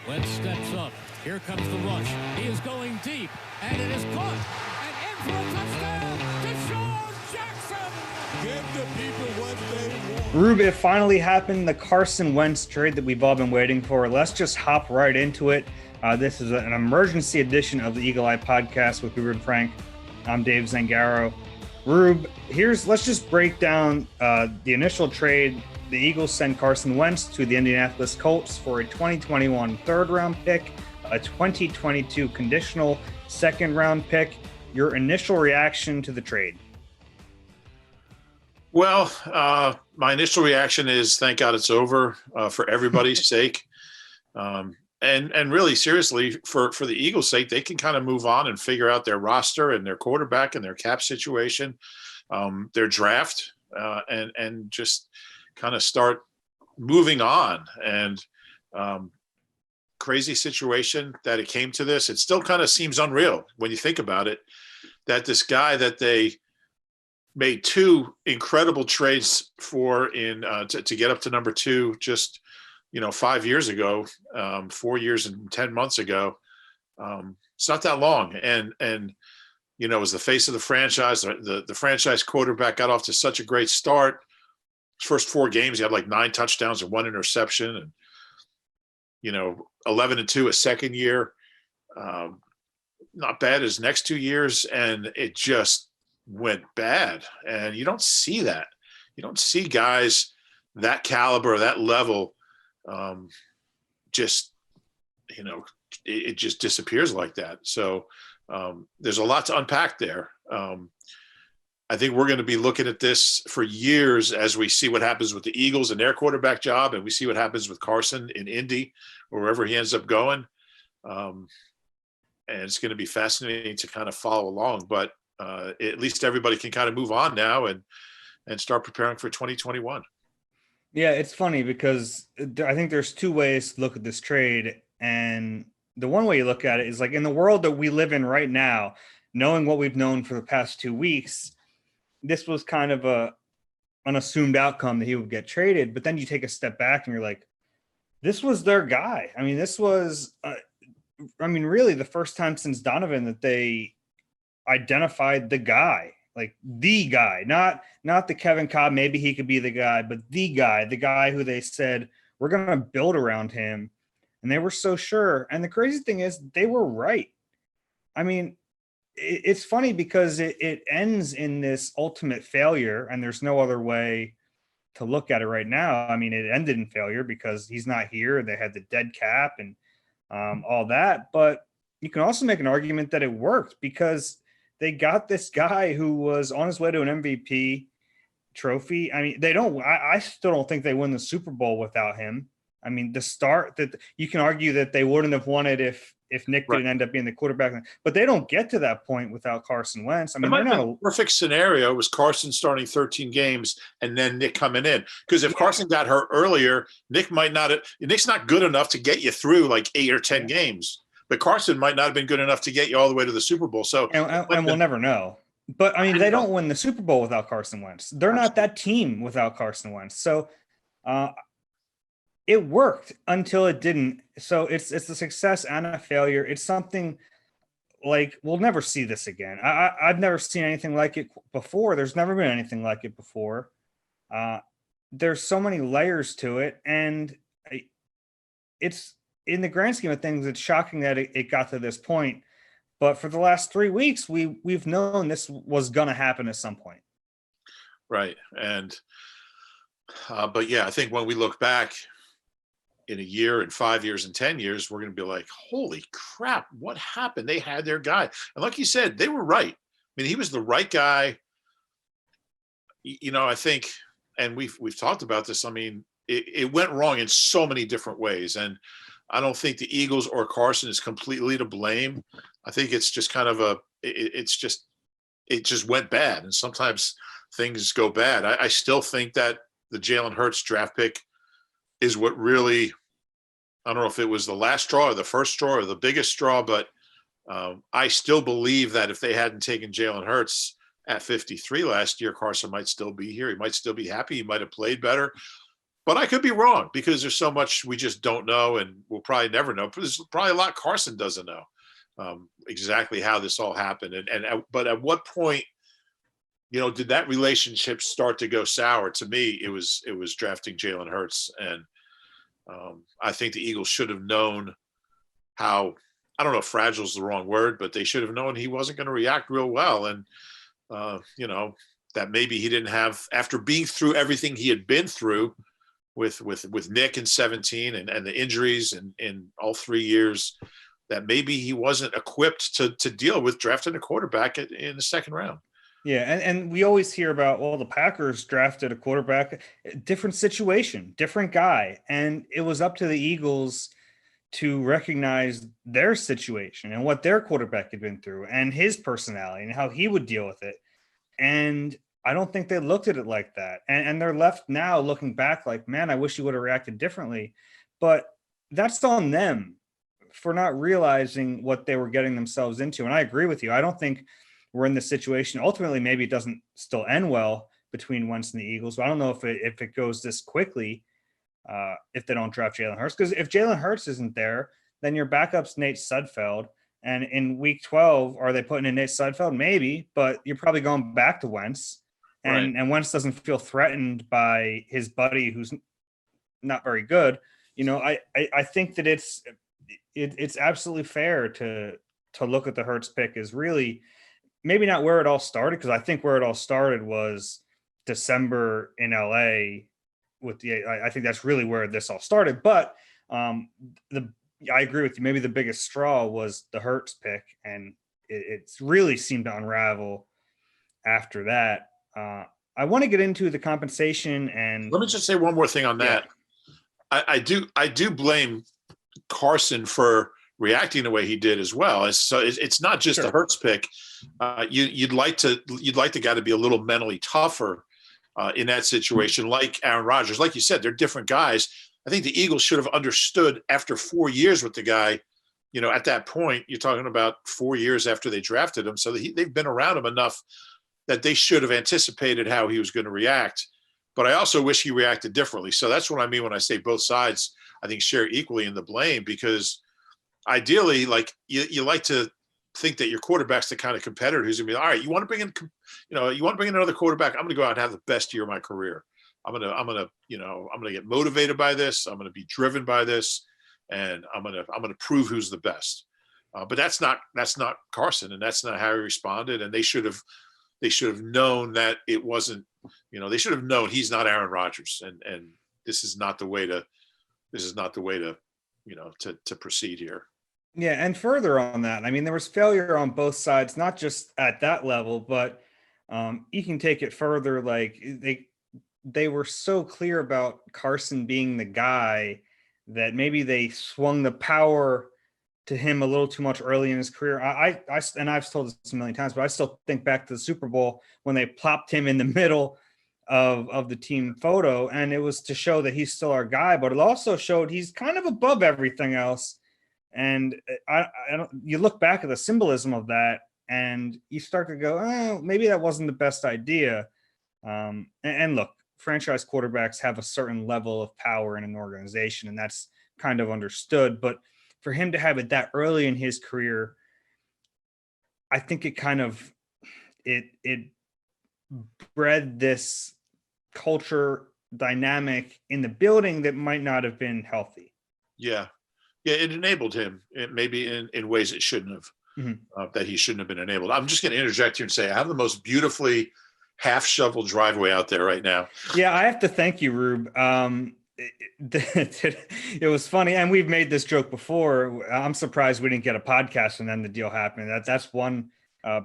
Wentz steps up. Here comes the rush. He is going deep, and it is caught. And in for a touchdown, Deshaun Jackson. Give the people what they want. Reuben, it finally happened. The Carson Wentz trade that we've all been waiting for. Let's just hop right into it. This is an emergency edition of the Eagle Eye Podcast with Reuben Frank. I'm Dave Zangaro. Rube, let's just break down the initial trade. The Eagles send Carson Wentz to the Indianapolis Colts for a 2021 third-round pick, a 2022 conditional second-round pick. Your initial reaction to the trade? Well, my initial reaction is thank God it's over for everybody's sake. And really, seriously, for the Eagles' sake, they can kind of move on and figure out their roster and their quarterback and their cap situation, their draft, and just kind of start moving on. And crazy situation that it came to this. It still kind of seems unreal when you think about it, that this guy that they made two incredible trades for to get up to number two just 5 years ago, 4 years and 10 months ago. It's not that long. And it was the face of the franchise. The franchise quarterback got off to such a great start. His first 4 games, he had like 9 touchdowns and 1 interception, and 11-2 a second year. Not bad his next 2 years, and it just went bad. And you don't see that. You don't see guys that caliber, that level. It just disappears like that. So there's a lot to unpack there. I think we're going to be looking at this for years as we see what happens with the Eagles and their quarterback job, and we see what happens with Carson in Indy or wherever he ends up going. And it's going to be fascinating to kind of follow along, but at least everybody can kind of move on now and start preparing for 2021. Yeah, it's funny because I think there's 2 ways to look at this trade. And the one way you look at it is like in the world that we live in right now, knowing what we've known for the past 2 weeks, this was kind of an assumed outcome that he would get traded. But then you take a step back and you're like, this was their guy. I mean, this was, really the first time since Donovan that they identified the guy. Like the guy, not the Kevin Cobb. Maybe he could be the guy, but the guy who they said, we're going to build around him. And they were so sure. And the crazy thing is they were right. I mean, it's funny because it ends in this ultimate failure, and there's no other way to look at it right now. I mean, it ended in failure because he's not here. They had the dead cap and all that. But you can also make an argument that it worked because they got this guy who was on his way to an MVP trophy. I mean, I still don't think they win the Super Bowl without him. I mean, the start that you can argue that they wouldn't have won it if Nick didn't end up being the quarterback, but they don't get to that point without Carson Wentz. I mean, a perfect scenario was Carson starting 13 games and then Nick coming in. Because if Carson got hurt earlier, Nick's not good enough to get you through like 8 or 10 games. But Carson might not have been good enough to get you all the way to the Super Bowl. So, and we'll never know. But I mean, they don't win the Super Bowl without Carson Wentz. They're not that team without Carson Wentz. So it worked until it didn't. So it's a success and a failure. It's something like we'll never see this again. I've never seen anything like it before. There's never been anything like it before. There's so many layers to it, and it's, in the grand scheme of things, it's shocking that it got to this point. But for the last 3 weeks, we've known this was going to happen at some point. Right. And, but yeah, I think when we look back in a year and 5 years and 10 years, we're going to be like, holy crap, what happened? They had their guy. And like you said, they were right. I mean, he was the right guy. I think, and we've talked about this. I mean, it went wrong in so many different ways. And I don't think the Eagles or Carson is completely to blame. I think it's just kind of it just went bad. And sometimes things go bad. I still think that the Jalen Hurts draft pick is what really, I don't know if it was the last straw or the first straw or the biggest straw, but I still believe that if they hadn't taken Jalen Hurts at 53 last year, Carson might still be here. He might still be happy. He might have played better. But I could be wrong because there's so much we just don't know, and we'll probably never know. There's probably a lot Carson doesn't know exactly how this all happened. But at what point, did that relationship start to go sour? To me, it was drafting Jalen Hurts, and I think the Eagles should have known how. I don't know if fragile is the wrong word, but they should have known he wasn't going to react real well, and that maybe he didn't have, after being through everything he had been through with Nick in 17 and the injuries in all 3 years, that maybe he wasn't equipped to deal with drafting a quarterback in the second round. Yeah, and we always hear about, well, the Packers drafted a quarterback, different situation, different guy, and it was up to the Eagles to recognize their situation and what their quarterback had been through and his personality and how he would deal with it. And I don't think they looked at it like that. And they're left now looking back like, man, I wish he would have reacted differently. But that's on them for not realizing what they were getting themselves into. And I agree with you. I don't think we're in this situation. Ultimately, maybe it doesn't still end well between Wentz and the Eagles. But I don't know if it goes this quickly if they don't draft Jalen Hurts. Because if Jalen Hurts isn't there, then your backup's Nate Sudfeld. And in week 12, are they putting in Nate Sudfeld? Maybe, but you're probably going back to Wentz. And Wentz doesn't feel threatened by his buddy who's not very good. I think that it's absolutely fair to look at the Hurts pick as really maybe not where it all started, because I think where it all started was December in LA I think that's really where this all started. But I agree with you. Maybe the biggest straw was the Hurts pick, and it's really seemed to unravel after that. I want to get into the compensation, and let me just say one more thing on that. Yeah. I do blame Carson for reacting the way he did as well. So it's not just a Hurts pick. You'd like the guy to be a little mentally tougher in that situation, like Aaron Rodgers. Like you said, they're different guys. I think the Eagles should have understood after 4 years with the guy. At that point, you're talking about 4 years after they drafted him, so they've been around him enough that they should have anticipated how he was going to react. But I also wish he reacted differently. So that's what I mean when I say both sides, I think, share equally in the blame, because ideally, like you like to think that your quarterback's the kind of competitor who's going to be, all right, you want to bring in another quarterback. I'm going to go out and have the best year of my career. I'm going to get motivated by this. I'm going to be driven by this, and I'm going to prove who's the best. But that's not Carson, and that's not how he responded. And they should have known that it wasn't, they should have known he's not Aaron Rodgers, and this is not the way to proceed here. Yeah. And further on that, I mean, there was failure on both sides, not just at that level, but you can take it further. Like they were so clear about Carson being the guy that maybe they swung the power to him a little too much early in his career. And I've told this a million times, but I still think back to the Super Bowl when they plopped him in the middle of the team photo, and it was to show that he's still our guy, but it also showed he's kind of above everything else. And you look back at the symbolism of that, and you start to go, oh, maybe that wasn't the best idea. And look, franchise quarterbacks have a certain level of power in an organization, and that's kind of understood. But for him to have it that early in his career, I think it bred this culture dynamic in the building that might not have been healthy. Yeah, it enabled him maybe in ways it shouldn't have, that he shouldn't have been enabled. I'm just going to interject here and say I have the most beautifully half-shoveled driveway out there right now. Yeah, I have to thank you, Rube. It was funny, and we've made this joke before. I'm surprised we didn't get a podcast and then the deal happened. That's one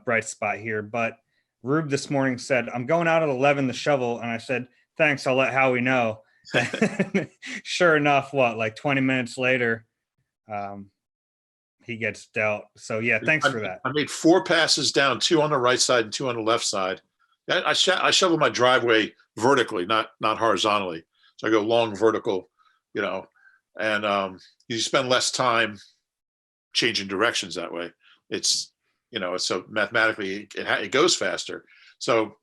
bright spot here. But Rube this morning said, I'm going out at 11 to shovel. And I said, thanks, I'll let Howie know. Sure enough, like 20 minutes later, he gets dealt. So, yeah, thanks for that. I made 4 passes down, 2 on the right side and 2 on the left side. I shovel my driveway vertically, not horizontally. So I go long vertical, and you spend less time changing directions that way. It's, so mathematically it goes faster. So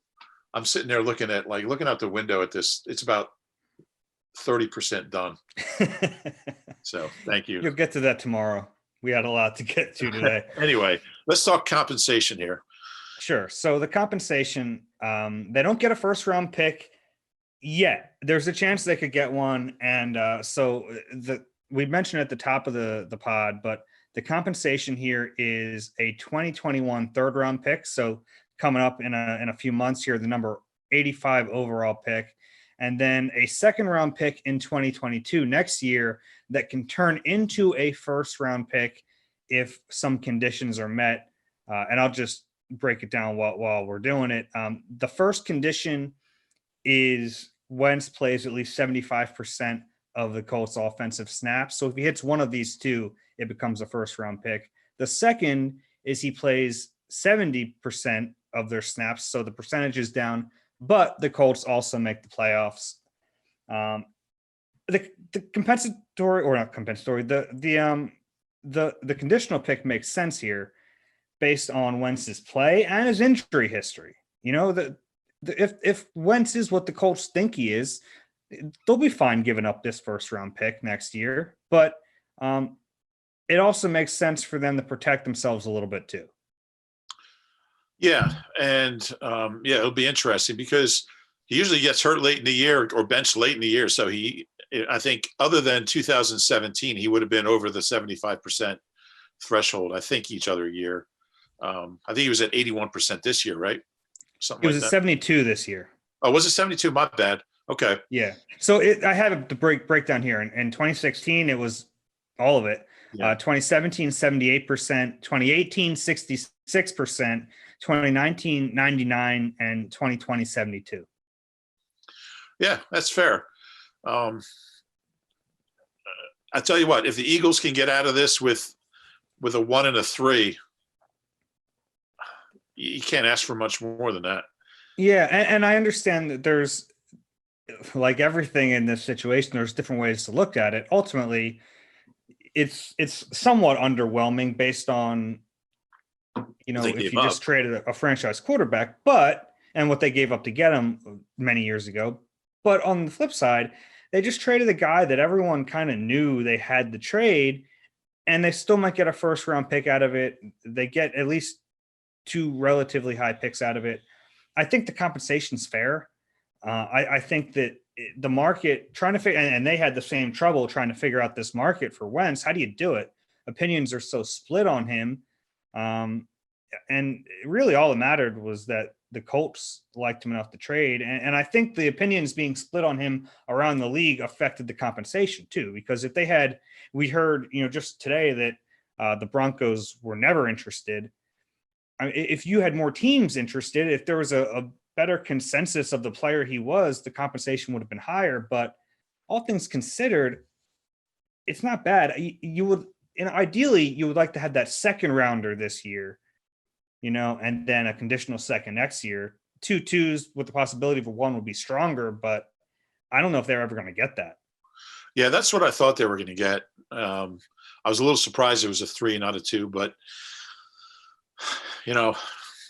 I'm sitting there looking out the window at this. It's about 30% done. So thank you. You'll get to that tomorrow. We had a lot to get to today. Anyway, let's talk compensation here. Sure. So the compensation, they don't get a first round pick yet. There's a chance they could get one. And we mentioned at the top of the pod, but the compensation here is a 2021 third round pick. So coming up in a few months here, the number 85 overall pick, and then a second round pick in 2022 next year that can turn into a first round pick if some conditions are met. And I'll just break it down while we're doing it. The first condition is Wentz plays at least 75% of the Colts offensive snaps. So if he hits one of these two, it becomes a first round pick. The second is he plays 70% of their snaps. So the percentage is down, but the Colts also make the playoffs. The compensatory, or not compensatory, the conditional pick makes sense here based on Wentz's play and his injury history. You know, if Wentz is what the Colts think he is, they'll be fine giving up this first round pick next year. But it also makes sense for them to protect themselves a little bit too. Yeah. And it'll be interesting because he usually gets hurt late in the year or benched late in the year. So I think other than 2017, he would have been over the 75% threshold, I think, each other year. I think he was at 81% this year, right? He was at 72 this year. Oh, was it 72? My bad. Okay. Yeah. So I have the breakdown here. In 2016, it was all of it. Yeah. 2017, 78%, 2018, 66%, 2019, 99, and 2020, 72. Yeah, that's fair. I tell you what, if the Eagles can get out of this with a 1 and a 3, you can't ask for much more than that. Yeah, and I understand that there's, like everything in this situation, there's different ways to look at it. Ultimately, it's somewhat underwhelming based on, you know, if you just traded a franchise quarterback, and what they gave up to get him many years ago. But on the flip side, they just traded a guy that everyone kind of knew they had to trade, and they still might get a first round pick out of it. They get at least 2 relatively high picks out of it. I think the compensation's fair. I think that the market trying to figure, and they had the same trouble trying to figure out this market for Wentz. How do you do it? Opinions are so split on him. And really all that mattered was that the Colts liked him enough to trade. And I think the opinions being split on him around the league affected the compensation too, because if we heard, you know, just today that the Broncos were never interested. I mean, if you had more teams interested, if there was a better consensus of the player he was, the compensation would have been higher. But all things considered, it's not bad. Ideally, you would like to have that second rounder this year, you know, and then a conditional second next year. 2 2s with the possibility of a 1 would be stronger, but I don't know if they're ever going to get that. Yeah, that's what I thought they were going to get. I was a little surprised it was a 3, not a 2, but you know,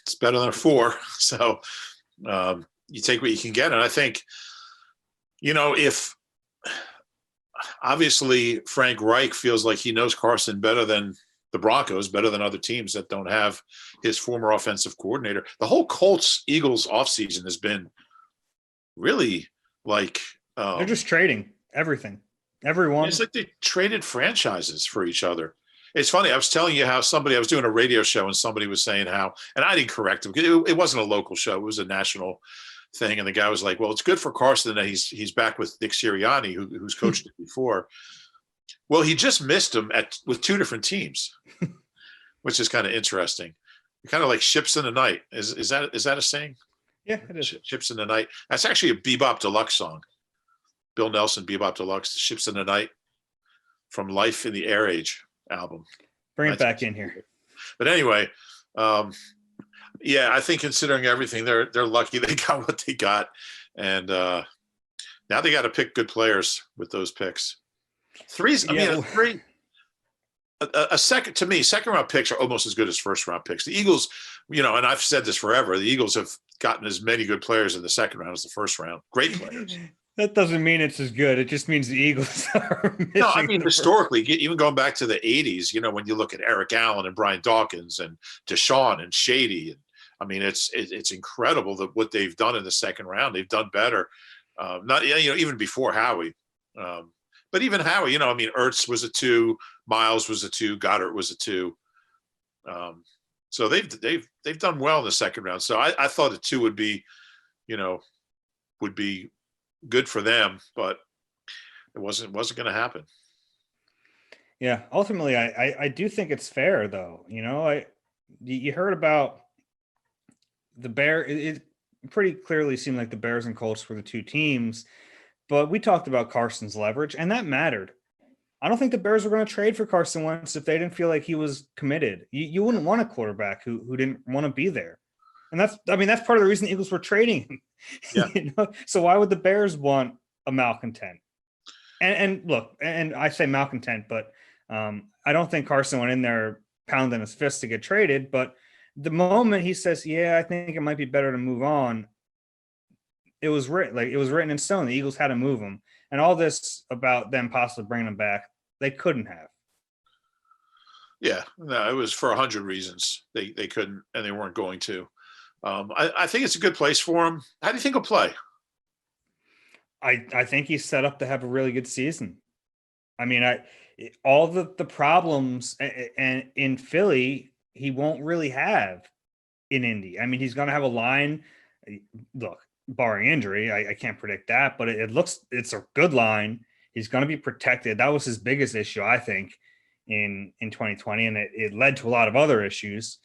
it's better than a 4. So you take what you can get. And I think, you know, if obviously Frank Reich feels like he knows Carson better than the Broncos, better than other teams that don't have his former offensive coordinator. The whole Colts-Eagles offseason has been really like they're just trading everything. Everyone. It's like they traded franchises for each other. It's funny. I was telling you how I was doing a radio show and somebody was saying how, and I didn't correct him because it wasn't a local show. It was a national thing. And the guy was like, well, it's good for Carson that he's back with Nick Sirianni, who's coached it before. Well, he just missed him with 2 different teams, which is kind of interesting. Kind of like ships in the night. Is that a saying? Yeah, it is. Ships in the night. That's actually a Bebop Deluxe song. Bill Nelson, Bebop Deluxe, Ships in the Night from Life in the Air Age album. Bring it back in here. But anyway, I think considering everything, they're lucky they got what they got, and now they got to pick good players with those picks. A second round picks are almost as good as first round picks. The Eagles, you know, and I've said this forever, the Eagles have gotten as many good players in the second round as the first round. Great players. That doesn't mean it's as good. It just means the Eagles are missing. No, I mean, historically, even going back to the 80s, when you look at Eric Allen and Brian Dawkins and Deshaun and Shady, and I mean, it's incredible that what they've done in the second round. They've done better. Not even before Howie, but even Howie. I mean, Ertz was a 2, Miles was a 2, Goddard was a 2. So they've done well in the second round. So I thought a 2 would be good for them, but it wasn't going to happen. Yeah, ultimately, I do think it's fair, though. You heard about the Bear. It pretty clearly seemed like the Bears and Colts were the 2 teams, but we talked about Carson's leverage, and that mattered. I don't think the Bears were going to trade for Carson Wentz if they didn't feel like he was committed. You wouldn't want a quarterback who didn't want to be there. And that's part of the reason the Eagles were trading him. Yeah. So why would the Bears want a malcontent? And look, and I say malcontent, but I don't think Carson went in there pounding his fist to get traded. But the moment he says, "Yeah, I think it might be better to move on," it was written in stone. The Eagles had to move him, and all this about them possibly bringing him back, they couldn't have. Yeah, no, it was for 100 reasons they couldn't, and they weren't going to. I think it's a good place for him. How do you think he'll play? I think he's set up to have a really good season. I mean, all the problems and in Philly, he won't really have in Indy. I mean, he's going to have a line. Look, barring injury, I can't predict that, but it's a good line. He's going to be protected. That was his biggest issue, I think, in 2020, and it led to a lot of other issues.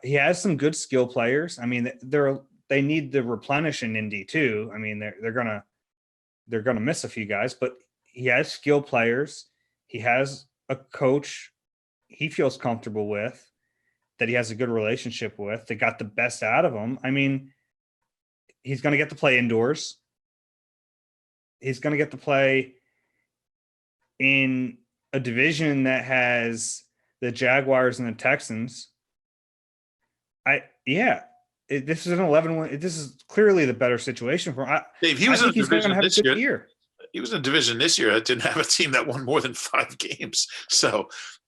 He has some good skill players. I mean, they need to replenish in Indy too. I mean, they're gonna miss a few guys, but he has skill players. He has a coach he feels comfortable with, that he has a good relationship with. They got the best out of him. I mean, he's going to get to play indoors. He's going to get to play in a division that has the Jaguars and the Texans. This is an 11-win. This is clearly the better situation for him. Dave, he was in a division this year. He was in a division this year that didn't have a team that won more than 5 games,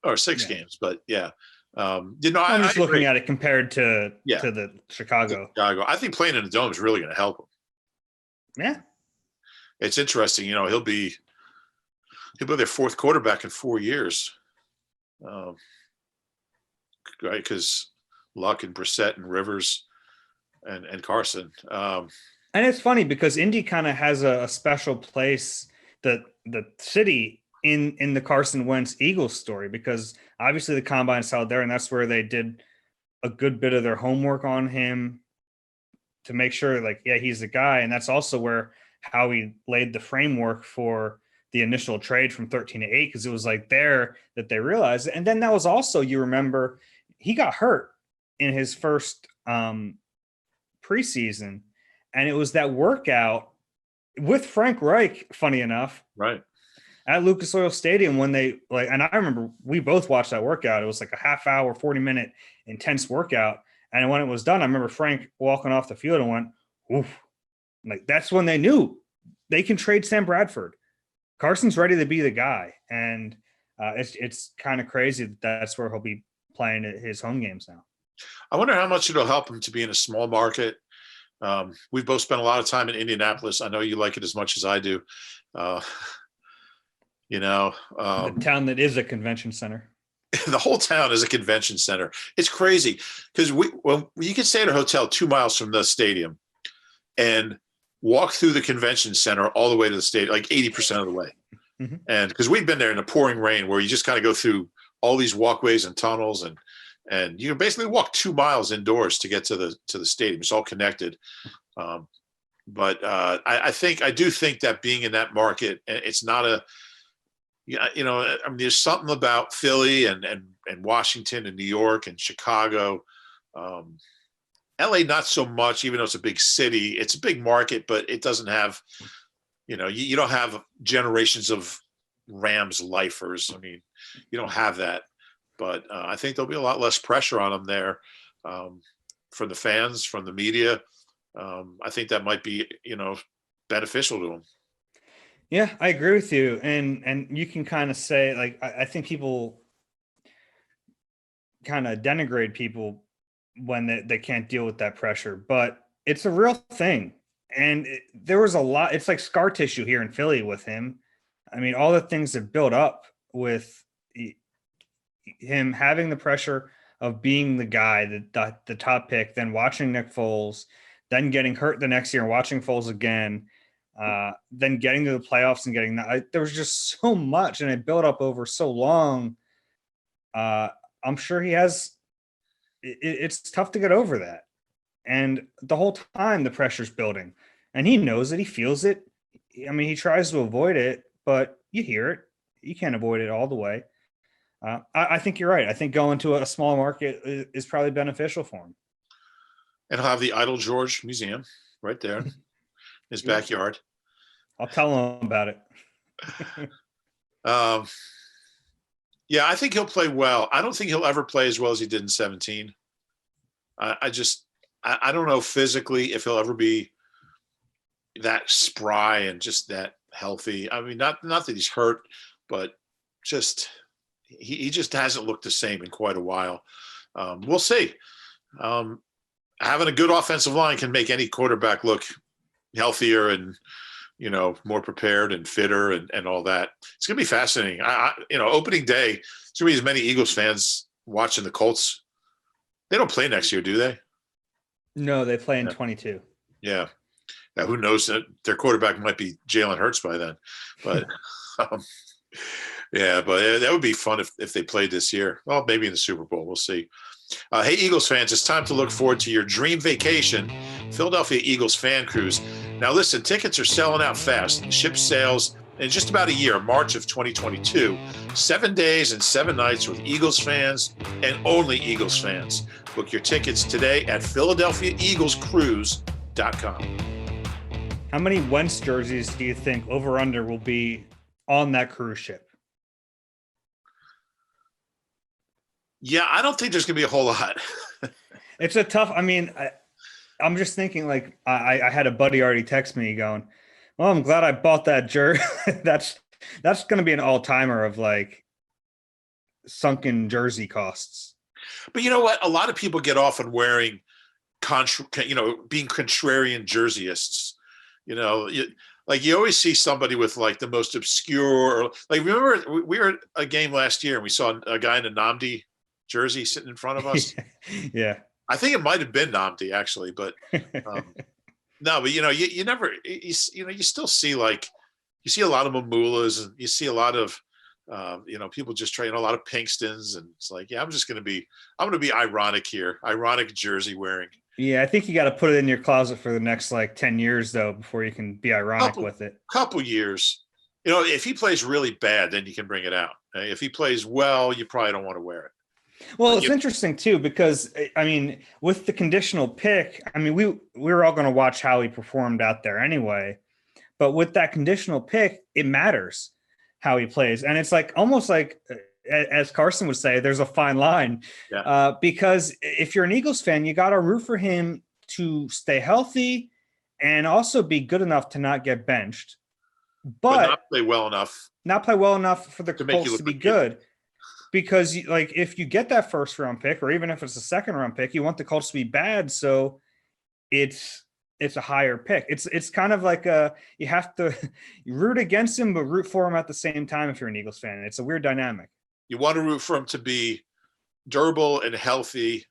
or 6 games. But yeah, I'm just looking at it compared to the Chicago. I think playing in the dome is really going to help him. Yeah, it's interesting. He'll be their 4th quarterback in 4 years, right? Because Luck and Brissett and Rivers and Carson. And it's funny because Indy kind of has a special place, the city in the Carson Wentz Eagles story, because obviously the combine's held there, and that's where they did a good bit of their homework on him to make sure, he's the guy. And that's also where Howie laid the framework for the initial trade from 13 to 8, because it was there that they realized. And then that was also, you remember, he got hurt in his first preseason, and it was that workout with Frank Reich, funny enough, right, at Lucas Oil Stadium, when they and I remember we both watched that workout. It was a half hour, 40-minute intense workout. And when it was done, I remember Frank walking off the field and went, oof. That's when they knew they can trade Sam Bradford. Carson's ready to be the guy. And it's kind of crazy that that's where he'll be playing his home games now. I wonder how much it'll help him to be in a small market. We've both spent a lot of time in Indianapolis. I know you like it as much as I do. The town that is a convention center. The whole town is a convention center. It's crazy because you can stay at a hotel 2 miles from the stadium and walk through the convention center all the way to the stadium, 80% of the way. Mm-hmm. And because we've been there in the pouring rain, where you just kind of go through all these walkways and tunnels, and you basically walk 2 miles indoors to get to the stadium. It's all connected. But I do think that being in that market, it's not there's something about Philly and Washington and New York and Chicago. LA, not so much, even though it's a big city. It's a big market, but it doesn't have, you don't have generations of Rams lifers. I mean, you don't have that. But I think there'll be a lot less pressure on them there from the fans, from the media. I think that might be, beneficial to him. Yeah, I agree with you. And you can kind of say, like, I think people kind of denigrate people when they can't deal with that pressure, but it's a real thing. And there was a lot, it's like scar tissue here in Philly with him. I mean, all the things that built up with him having the pressure of being the guy, the top pick, then watching Nick Foles, then getting hurt the next year and watching Foles again, then getting to the playoffs and getting that. There was just so much, and it built up over so long. I'm sure he has. It's tough to get over that, and the whole time the pressure's building, and he knows it. He feels it. I mean, he tries to avoid it, but you hear it. You can't avoid it all the way. I think you're right. I think going to a small market is probably beneficial for him. And he'll have the Idle George Museum right there in his backyard. I'll tell him about it. Yeah, I think he'll play well. I don't think he'll ever play as well as he did in 17. I don't know physically if he'll ever be that spry and just that healthy. I mean, not that he's hurt, but just he just hasn't looked the same in quite a while. We'll see. Having a good offensive line can make any quarterback look healthier and, more prepared and fitter and all that. It's going to be fascinating. Opening day, it's going to be as many Eagles fans watching the Colts. They don't play next year, do they? No, they play in 22. Yeah. Now, who knows that their quarterback might be Jalen Hurts by then, but yeah, but that would be fun if they played this year. Well, maybe in the Super Bowl. We'll see. Hey, Eagles fans, it's time to look forward to your dream vacation, Philadelphia Eagles Fan Cruise. Now, listen, tickets are selling out fast. Ship sales in just about a year, March of 2022. 7 days and 7 nights with Eagles fans and only Eagles fans. Book your tickets today at PhiladelphiaEaglesCruise.com. How many Wentz jerseys do you think over/under will be on that cruise ship? Yeah, I don't think there's going to be a whole lot. It's a tough. I mean, I'm just thinking. Like, I had a buddy already text me going, "Well, I'm glad I bought that jersey." that's going to be an all-timer of like sunken jersey costs. But you know what? A lot of people get off on wearing, being contrarian jerseyists. You always see somebody with like the most obscure. Like, remember we were at a game last year and we saw a guy in a Nnamdi jersey sitting in front of us. Yeah, I think it might have been Nnamdi actually, but no. But you never. You still see you see a lot of Mamulas and you see a lot of people just trying a lot of Pinkstons, and it's like, yeah, I'm going to be ironic here, ironic jersey wearing. Yeah, I think you got to put it in your closet for the next like 10 years though before you can be ironic with it. Couple years. If he plays really bad, then you can bring it out. If he plays well, you probably don't want to wear it. Well, it's interesting too, because I mean, with the conditional pick, I mean, we were all going to watch how he performed out there anyway, but with that conditional pick, it matters how he plays. And it's like, almost like, as Carson would say, there's a fine line. Yeah. Because if you're an Eagles fan, you got to root for him to stay healthy and also be good enough to not get benched, but not play well enough. Not play well enough for the Colts to be good. Because like, if you get that first round pick, or even if it's a second round pick, you want the Colts to be bad. So it's a higher pick. It's kind of like you have to root against him, but root for him at the same time if you're an Eagles fan. It's a weird dynamic. You want to root for him to be durable and healthy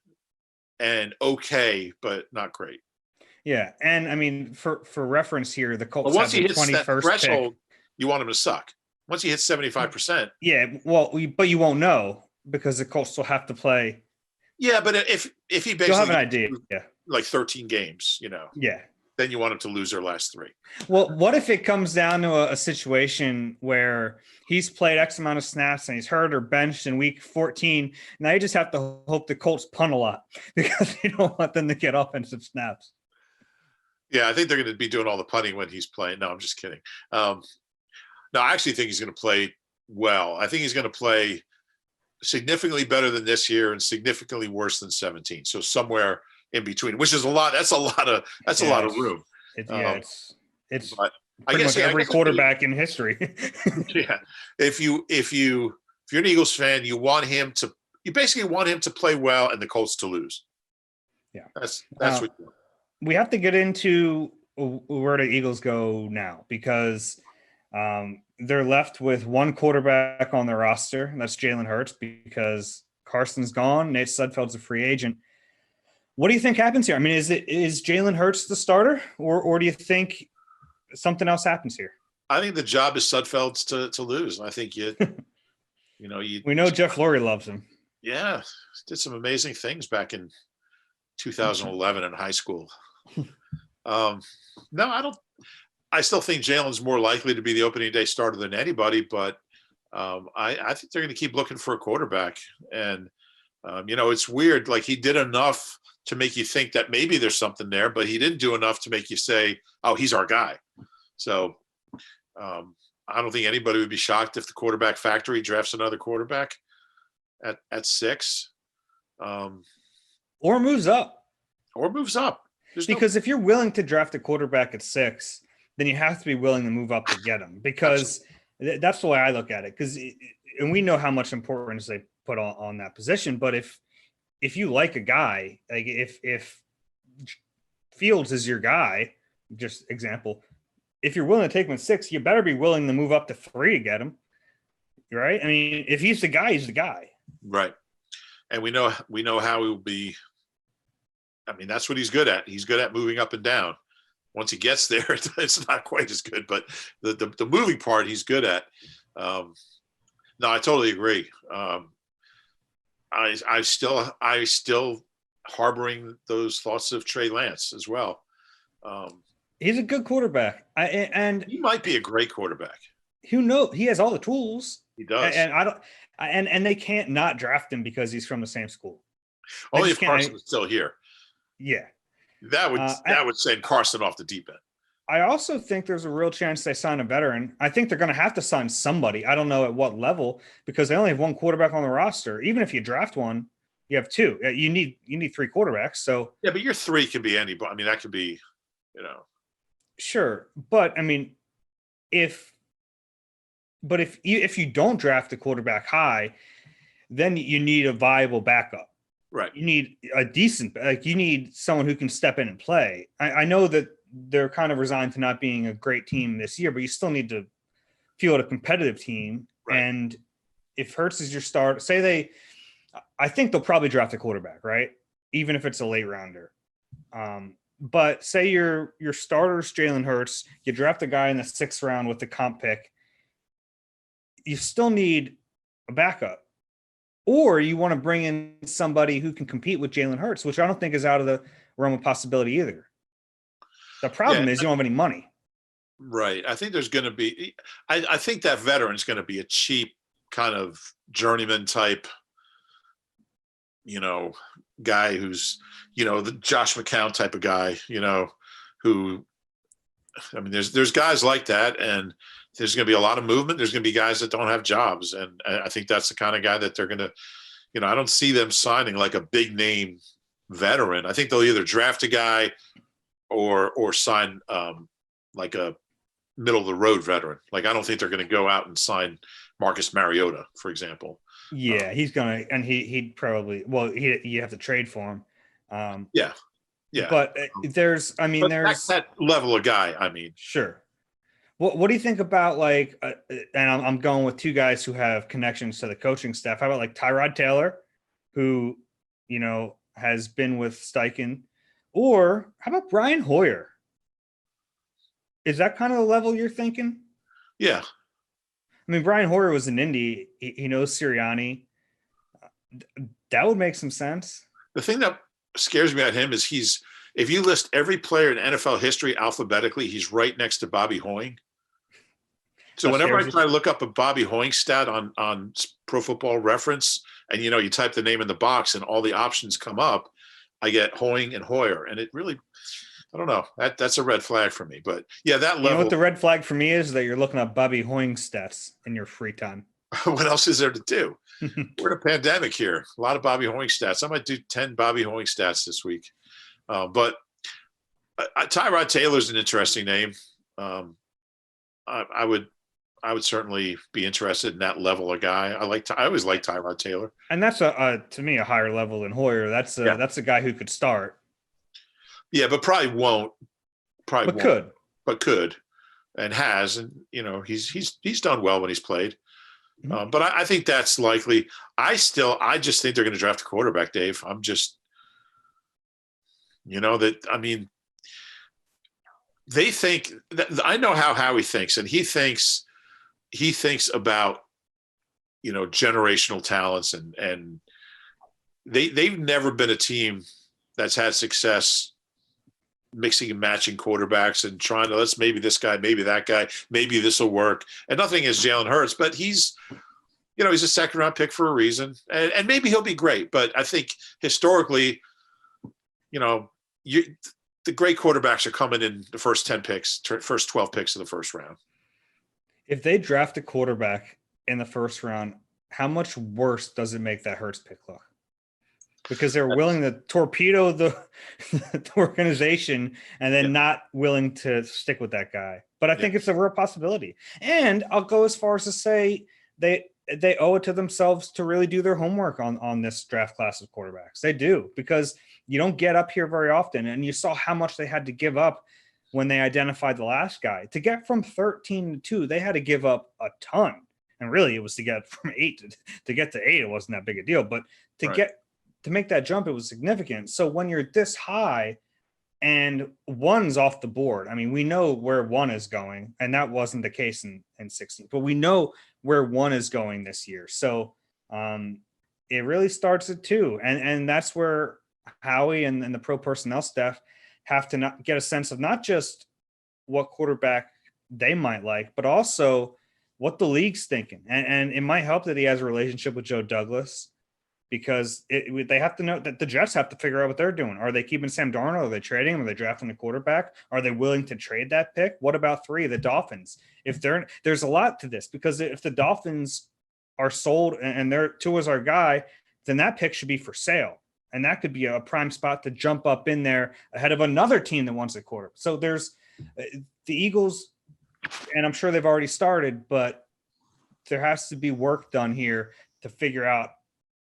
and okay, but not great. Yeah. And I mean, for reference here, the Colts once have he the hits 21st that threshold, pick. You want him to suck. Once he hits 75%. Yeah. Well, but you won't know because the Colts still have to play. Yeah, but if he basically you'll have an idea. Yeah. Like 13 games, Yeah. Then you want him to lose their last 3. Well, what if it comes down to a situation where he's played X amount of snaps and he's hurt or benched in week 14? Now you just have to hope the Colts punt a lot because you don't want them to get offensive snaps. Yeah, I think they're going to be doing all the punting when he's playing. No, I'm just kidding. No, I actually think he's going to play well. I think he's going to play significantly better than this year and significantly worse than 17. So somewhere in between, which is a lot. That's a lot of room. It's It's But pretty much every quarterback in history. Yeah. If you're an Eagles fan, you basically want him to play well and the Colts to lose. Yeah. That's what you want. We have to get into where the Eagles go now, because they're left with one quarterback on their roster, and that's Jalen Hurts, because Carson's gone. Nate Sudfeld's a free agent. What do you think happens here? I mean, is Jalen Hurts the starter, or do you think something else happens here? I think the job is Sudfeld's to lose. I think we know Jeff Lurie loves him. Yeah, did some amazing things back in 2011 in high school. No, I don't. I still think Jalen's more likely to be the opening day starter than anybody, but I think they're going to keep looking for a quarterback. And it's weird. Like, he did enough to make you think that maybe there's something there, but he didn't do enough to make you say, "Oh, he's our guy." So I don't think anybody would be shocked if the quarterback factory drafts another quarterback at 6, or moves up. Because if you're willing to draft a quarterback at 6, then you have to be willing to move up to get him, because that's the way I look at it. And we know how much importance they put on that position. But if you like a guy, like if Fields is your guy, just example, if you're willing to take him at 6, you better be willing to move up to 3 to get him. Right? I mean, if he's the guy, he's the guy. Right. And we know how he will be. I mean, that's what he's good at. He's good at moving up and down. Once he gets there, it's not quite as good, but the moving part he's good at. No, I totally agree. I still harboring those thoughts of Trey Lance as well. He's a good quarterback, and he might be a great quarterback. Who knows? He has all the tools. He does, and I don't. And they can't not draft him because he's from the same school. Only if Carson was still here. Yeah, that would send Carson off the deep end. I also think there's a real chance they sign a veteran. I think they're going to have to sign somebody. I don't know at what level, because they only have one quarterback on the roster. Even if you draft one, you have 2. You need 3 quarterbacks. So yeah, but your 3 can be anybody. I mean, that could be, Sure, but I mean, if you don't draft a quarterback high, then you need a viable backup. Right. You need a decent, you need someone who can step in and play. I know that they're kind of resigned to not being a great team this year, but you still need to field a competitive team. Right. And if Hurts is your start, I think they'll probably draft a quarterback, right? Even if it's a late rounder. But say your starter's Jalen Hurts, you draft a guy in the 6th round with the comp pick, you still need a backup. Or you want to bring in somebody who can compete with Jalen Hurts, which I don't think is out of the realm of possibility either. The problem is you don't have any money. Right. I think there's going to be – I think that veteran's going to be a cheap kind of journeyman type, guy who's, the Josh McCown type of guy, who – I mean, there's guys like that, and there's going to be a lot of movement. There's going to be guys that don't have jobs, and I think that's the kind of guy that they're going to – I don't see them signing like a big name veteran. I think they'll either draft a guy or sign like a middle of the road veteran. Like, I don't think they're going to go out and sign Marcus Mariota, for example. Yeah, he's going to – and he'd probably – well, you have to trade for him. Yeah. But there's that level of guy. I mean, sure. What do you think about and I'm going with 2 guys who have connections to the coaching staff. How about Tyrod Taylor, who, has been with Steichen, or how about Brian Hoyer? Is that kind of the level you're thinking? Yeah. I mean, Brian Hoyer was in Indy. He knows Sirianni. That would make some sense. The thing that scares me at him is if you list every player in NFL history alphabetically, he's right next to Bobby Hoying. So whenever I try to look up a Bobby Hoying stat on Pro Football Reference, and you type the name in the box and all the options come up, I get Hoying and Hoyer, and it really, I don't know, that's a red flag for me. But yeah, that level. You know what the red flag for me is? That you're looking up Bobby Hoying stats in your free time. What else is there to do? We're in a pandemic here. A lot of Bobby Hoying stats. I might do 10 Bobby Hoying stats this week. But Tyrod Taylor's an interesting name. I would certainly be interested in that level of guy. I always like Tyrod Taylor, and that's to me a higher level than Hoyer. That's a guy who could start. Yeah, but probably won't. But could, and has, and he's done well when he's played. Mm-hmm. But I think that's likely. I just think they're going to draft a quarterback, Dave. I'm just, that. I mean, they think that I know how Howie thinks, and he thinks about generational talents, and they've never been a team that's had success mixing and matching quarterbacks and trying to let's maybe this guy, maybe that guy, maybe this will work. And nothing is Jalen Hurts, but he's a second round pick for a reason, and maybe he'll be great. But I think historically, the great quarterbacks are coming in the first 10 picks, first 12 picks of the first round. If they draft a quarterback in the first round, how much worse does it make that Hurts pick look? Because they're willing to torpedo the organization and then not willing to stick with that guy. But I think it's a real possibility. And I'll go as far as to say they owe it to themselves to really do their homework on this draft class of quarterbacks. They do, because you don't get up here very often. And you saw how much they had to give up when they identified the last guy. To get from 13 to 2, they had to give up a ton. And really, it was to get from 8 to get to 8. It wasn't that big a deal. But to make that jump, it was significant. So when you're this high and 1's off the board, I mean, we know where 1 is going, and that wasn't the case in 16, but we know where 1 is going this year. So it really starts at 2. And that's where Howie and the pro personnel staff have to not get a sense of not just what quarterback they might like, but also what the league's thinking. And it might help that he has a relationship with Joe Douglas, because they have to know that the Jets have to figure out what they're doing. Are they keeping Sam Darnold? Are they trading him? Are they drafting a quarterback? Are they willing to trade that pick? What about 3, the Dolphins? There's a lot to this, because if the Dolphins are sold and Tua's our guy, then that pick should be for sale. And that could be a prime spot to jump up in there ahead of another team that wants a quarterback. So there's the Eagles, and I'm sure they've already started, but there has to be work done here to figure out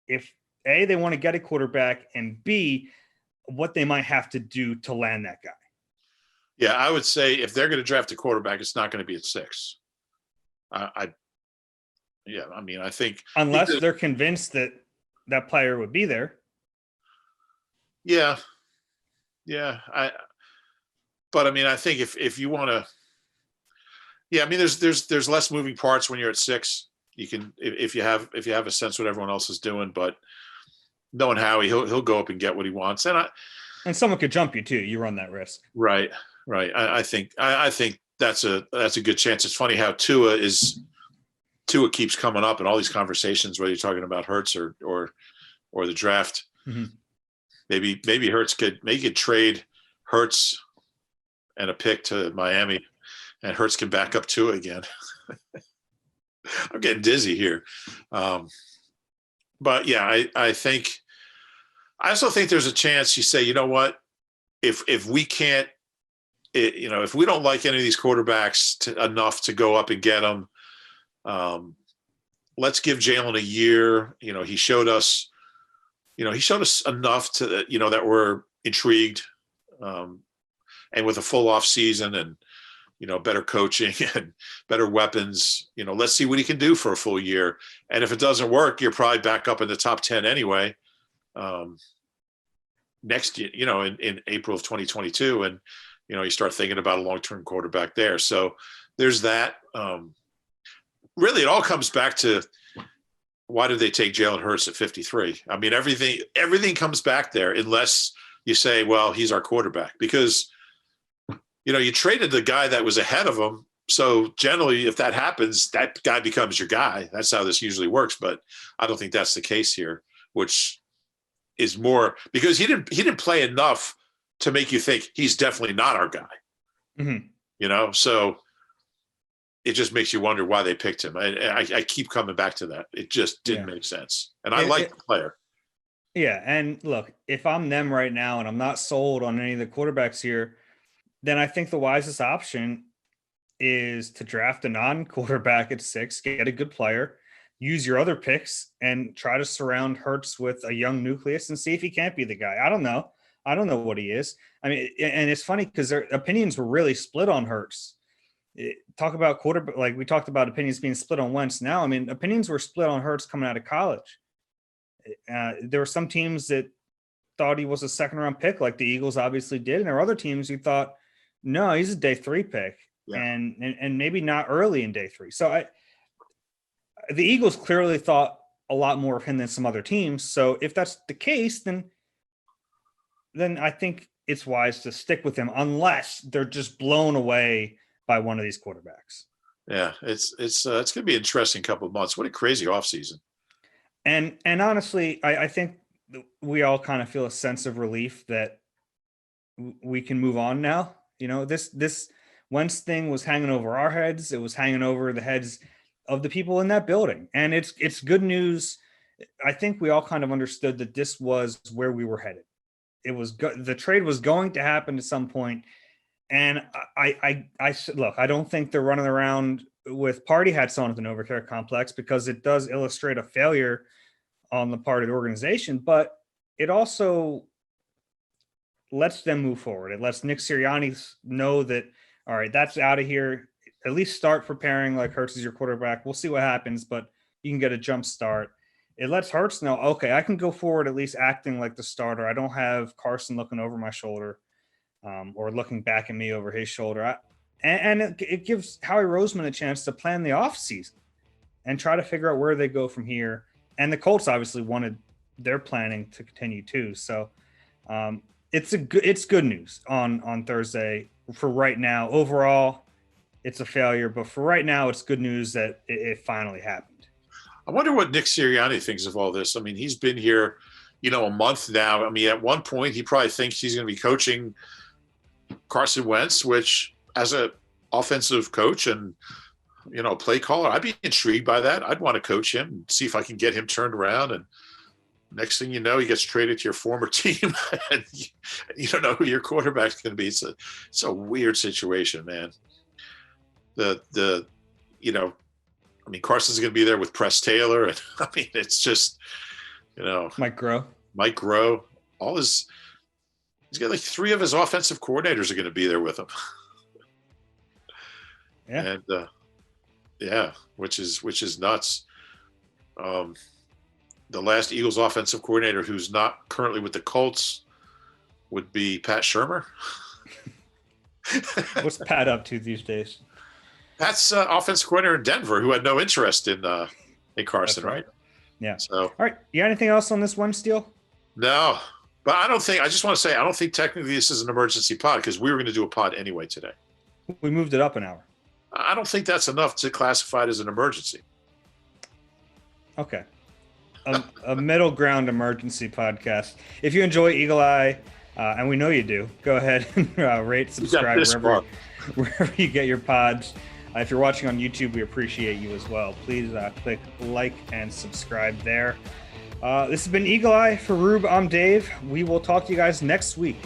if A, they want to get a quarterback, and B, what they might have to do to land that guy. Yeah, I would say if they're going to draft a quarterback, it's not going to be at 6. I think unless they're convinced that that player would be there. Yeah. But I mean, I think if you want to, there's less moving parts when you're at 6. You can, if you have a sense what everyone else is doing, but knowing Howie, he'll go up and get what he wants. And someone could jump you too. You run that risk. Right. I think that's a good chance. It's funny how Tua keeps coming up in all these conversations, whether you're talking about Hurts or the draft. Mm-hmm. Maybe Hurts could trade Hurts and a pick to Miami, and Hurts can back up Tua again. I'm getting dizzy here. But yeah, I also think there's a chance you say, you know what, if we can't, if we don't like any of these quarterbacks enough to go up and get them, let's give Jalen a year. He showed us enough to, that we're intrigued, and with a full off season and, better coaching and better weapons, let's see what he can do for a full year. And if it doesn't work, you're probably back up in the top 10 anyway, next year, in April of 2022. And, you start thinking about a long-term quarterback there. So there's that. Really, it all comes back to, why did they take Jalen Hurts at 53? I mean, everything comes back there, unless you say, well, he's our quarterback, because you traded the guy that was ahead of him. So generally, if that happens, that guy becomes your guy. That's how this usually works. But I don't think that's the case here, which is more because he didn't play enough to make you think he's definitely not our guy. Mm-hmm. So it just makes you wonder why they picked him. I keep coming back to that. It just didn't make sense. And I like the player. Yeah. And look, if I'm them right now and I'm not sold on any of the quarterbacks here, then I think the wisest option is to draft a non-quarterback at 6, get a good player, use your other picks, and try to surround Hurts with a young nucleus and see if he can't be the guy. I don't know. I don't know what he is. I mean, and it's funny because their opinions were really split on Hurts. Talk about quarterback, like we talked about opinions being split on Wentz. Now, I mean, opinions were split on Hurts coming out of college. There were some teams that thought he was a 2nd-round pick, like the Eagles obviously did, and there were other teams who thought, no, he's a day 3 pick. Yeah. And maybe not early in day 3. So the Eagles clearly thought a lot more of him than some other teams. So if that's the case, then I think it's wise to stick with him unless they're just blown away by one of these quarterbacks. Yeah, it's going to be an interesting couple of months. What a crazy offseason. And honestly, I think we all kind of feel a sense of relief that we can move on now. You know, this Wentz thing was hanging over our heads. It was hanging over the heads of the people in that building. And it's good news. I think we all kind of understood that this was where we were headed. It was the trade was going to happen at some point. And I look, I don't think they're running around with party hats on at the NovaCare complex, because it does illustrate a failure on the part of the organization, but it also lets them move forward. It lets Nick Sirianni know that, all right, that's out of here. At least start preparing like Hurts is your quarterback. We'll see what happens, but you can get a jump start. It lets Hurts know, okay, I can go forward at least acting like the starter. I don't have Carson looking over my shoulder or looking back at me over his shoulder. It gives Howie Roseman a chance to plan the offseason and try to figure out where they go from here. And the Colts obviously wanted their planning to continue too. So it's good news on Thursday for right now. Overall, it's a failure, but for right now, it's good news that it finally happened. I wonder what Nick Sirianni thinks of all this. I mean, he's been here, a month now. I mean, at one point, he probably thinks he's going to be coaching Carson Wentz, which as an offensive coach and, play caller, I'd be intrigued by that. I'd want to coach him and see if I can get him turned around. And next thing you know, he gets traded to your former team and you don't know who your quarterback's going to be. It's a weird situation, man. Carson's going to be there with Press Taylor. And I mean, it's just, Mike Groh, he's got like 3 of his offensive coordinators are going to be there with him. Yeah. And which is nuts. The last Eagles offensive coordinator who's not currently with the Colts would be Pat Shurmur. What's Pat up to these days? Pat's offensive coordinator in Denver, who had no interest in Carson, right? Yeah. So, all right. You got anything else on this Wentz deal? No, but I just want to say, I don't think technically this is an emergency pod, because we were going to do a pod anyway today. We moved it up an hour. I don't think that's enough to classify it as an emergency. Okay. A middle ground emergency podcast. If you enjoy Eagle Eye, and we know you do, go ahead and rate, subscribe wherever you get your pods. If you're watching on YouTube, we appreciate you as well. Please click like and subscribe there. This has been Eagle Eye. For Rube, I'm Dave. We will talk to you guys next week.